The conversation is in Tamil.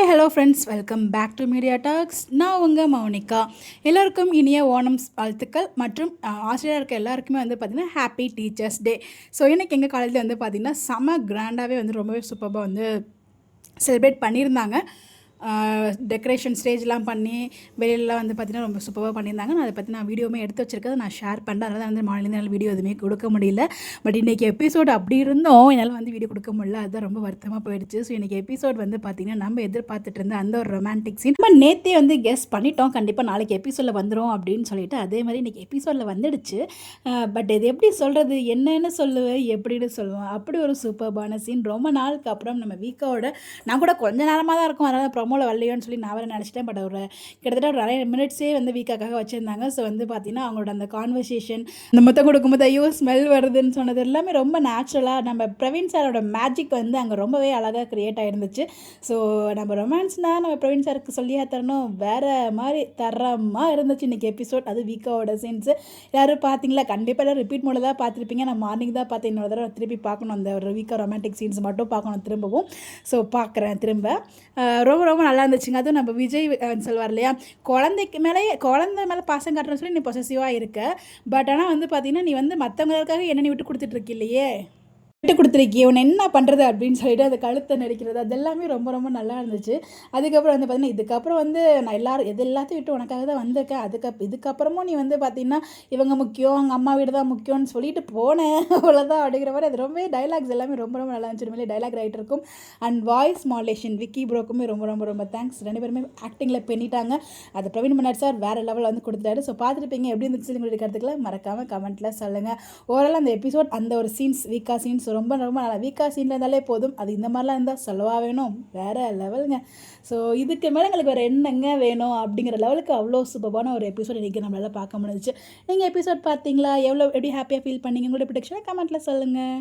Hi hello friends, welcome back to Media Talks. நான் உங்கள் மௌனிகா. எல்லோருக்கும் இனிய ஓணம் வாழ்த்துக்கள் மற்றும் ஆசிரியராக இருக்க எல்லாருக்குமே வந்து பார்த்திங்கன்னா ஹாப்பி டீச்சர்ஸ் டே. ஸோ இன்றைக்கி எங்கள் காலேஜில் வந்து பார்த்திங்கன்னா செம கிராண்டாகவே வந்து ரொம்பவே சூப்பராக வந்து செலிப்ரேட் பண்ணியிருந்தாங்க. டெக்கரேஷன் ஸ்டேஜ்லாம் பண்ணி வெளியிலலாம் வந்து பார்த்திங்கன்னா ரொம்ப சூப்பராக பண்ணியிருந்தாங்க. நான் அதை பற்றி நான் வீடியோவுமே எடுத்து வச்சுருக்கேன், நான் ஷேர் பண்ணுறேன். அதனால் வந்து மாநில வீடியோ எதுவுமே கொடுக்க முடியல. பட் இன்றைக்கி எபிசோடு அப்படி இருந்தோம் என்னால் வந்து வீடியோ கொடுக்க முடியல. அதுதான் ரொம்ப வருத்தமாக போயிடுச்சு. ஸோ இன்றைக்கி எபிசோட் வந்து பார்த்திங்கன்னா நம்ம எதிர்பார்த்துட்டு இருந்த அந்த ஒரு ரொமான்டிக் சீன் நம்ம நேற்றே வந்து கெஸ் பண்ணிட்டோம், கண்டிப்பாக நாளைக்கு எபிசோடில் வந்துடும் அப்படின்னு சொல்லிட்டு. அதே மாதிரி இன்றைக்கி எபிசோடில் வந்துடுச்சு. பட் இது எப்படி சொல்கிறது, என்னென்னு சொல்லுவேன், எப்படின்னு சொல்லுவேன், அப்படி ஒரு சூப்பர்பான சீன். ரொம்ப நாளுக்கு அப்புறம் நம்ம வீக்காவோட நான் கூட கொஞ்சம் நேரமாக தான் இருக்கும், அதனால் ப்ரொமோவில் வரலையோன்னு சொல்லி நான் வேறு நினச்சிட்டேன். பட் ஒரு கிட்டத்தட்ட ஒரு நிறைய மினிட்ஸே வந்து வீக்காக வச்சுருந்தாங்க. ஸோ வந்து பார்த்திங்கன்னா அவங்களோட அந்த கான்வர்சேஷன், அந்த மொத்தம் கொடுக்கும்போது ஐயோ ஸ்மெல் வருதுன்னு சொன்னது எல்லாமே ரொம்ப நேச்சுரலாக நம்ம பிரவீன் சாரோட மேஜிக் வந்து அங்கே ரொம்பவே அழகாக க்ரியேட் ஆகிருந்துச்சு. ஸோ நம்ம ரொமான்ஸ்னால் நம்ம பிரவீன் சாருக்கு சொல்லியா தரணும், வேறு மாதிரி தரமாக இருந்துச்சு இன்றைக்கி எபிசோட். அது வீக்காவோட சீன்ஸு யாரும் பார்த்தீங்களா? கண்டிப்பாக எல்லாம் ரிப்பீட் மோடில் தான் பார்த்துருப்பீங்க. நான் மார்னிங் தான் பார்த்தேன், இன்னொரு தடவை திருப்பி பார்க்கணும். அந்த ஒரு வீக்காக ரொமான்டிக் சீன்ஸ் மட்டும் பார்க்கணும் திரும்பவும். ஸோ பார்க்குறேன் திரும்ப. ரொம்ப ரொம்ப நல்லா இருந்துச்சுங்க. அதுவும் நம்ம விஜய் சொல்வார் இல்லையா, குழந்தை மேலே பாசம் காட்டுறன்னு சொல்லி நீ பொசசிவாக இருக்க, பட் ஆனால் வந்து பார்த்தீங்கன்னா நீ வந்து மற்றவங்களுக்காக என்ன நீ விட்டு கொடுத்துட்ருக்க இல்லையே, விட்டு கொடுத்துருக்கி உன்னை என்ன பண்ணுறது அப்படின்னு சொல்லிட்டு அந்த கழுத்தை நெரிக்கிறது, அது எல்லாமே ரொம்ப ரொம்ப நல்லா இருந்துச்சு. அதுக்கப்புறம் வந்து பார்த்திங்கன்னா இதுக்கப்புறம் வந்து நான் எல்லாத்தையும் விட்டு உனக்காக தான் வந்திருக்கேன், இதுக்கப்புறமும் நீ வந்து பார்த்திங்கன்னா இவங்க முக்கியம், அவங்க அம்மா வீடு தான் முக்கியம்னு சொல்லிட்டு போனேன் அவ்வளோதான் அப்படிங்கிற மாதிரி. அது ரொம்பவே டைலாக்ஸ் எல்லாமே ரொம்ப ரொம்ப நல்லா இருந்துச்சு. உண்மையிலே டைலாக் ரைட்டருக்கும் அண்ட் வாய்ஸ் மாடுலேஷன் விக்கி ப்ரோக்குமே ரொம்ப ரொம்ப ரொம்ப தேங்க்ஸ். ரெண்டு பேருமே ஆக்டிங்கில் பண்ணிட்டாங்க. அது பிரவீன் மன்னார் சார் வேறு லெவலில் வந்து கொடுத்துட்டாரு. ஸோ பார்த்துருப்பீங்க, எப்படி இருந்துச்சு உங்களுடைய கருத்துக்களை மறக்காமல் கமெண்ட்டில் சொல்லுங்கள். ஓவரால் அந்த எபிசோட் அந்த ஒரு சீன்ஸ் வீக்கா சீன்ஸ் ரொம்ப ரொம்ப நல்லா, வீக்காக சீனில் இருந்தாலே போதும், அது இந்த மாதிரிலாம் இருந்தால் சொல்லவா வேணும், வேறு லெவலுங்க. ஸோ இதுக்கு மேலே எங்களுக்கு வேறு என்னங்க வேணும் அப்படிங்கிற லெவலுக்கு அவ்வளோ சூப்பரான ஒரு எபிசோட் இன்றைக்கி நம்மளால் பார்க்க முடிஞ்சிச்சு. நீங்கள் எபிசோட் பார்த்தீங்களா? எப்படி ஹாப்பியாக ஃபீல் பண்ணீங்க? உங்களுடைய ப்ரொடக்ஷனை கமெண்ட்டில் சொல்லுங்கள்.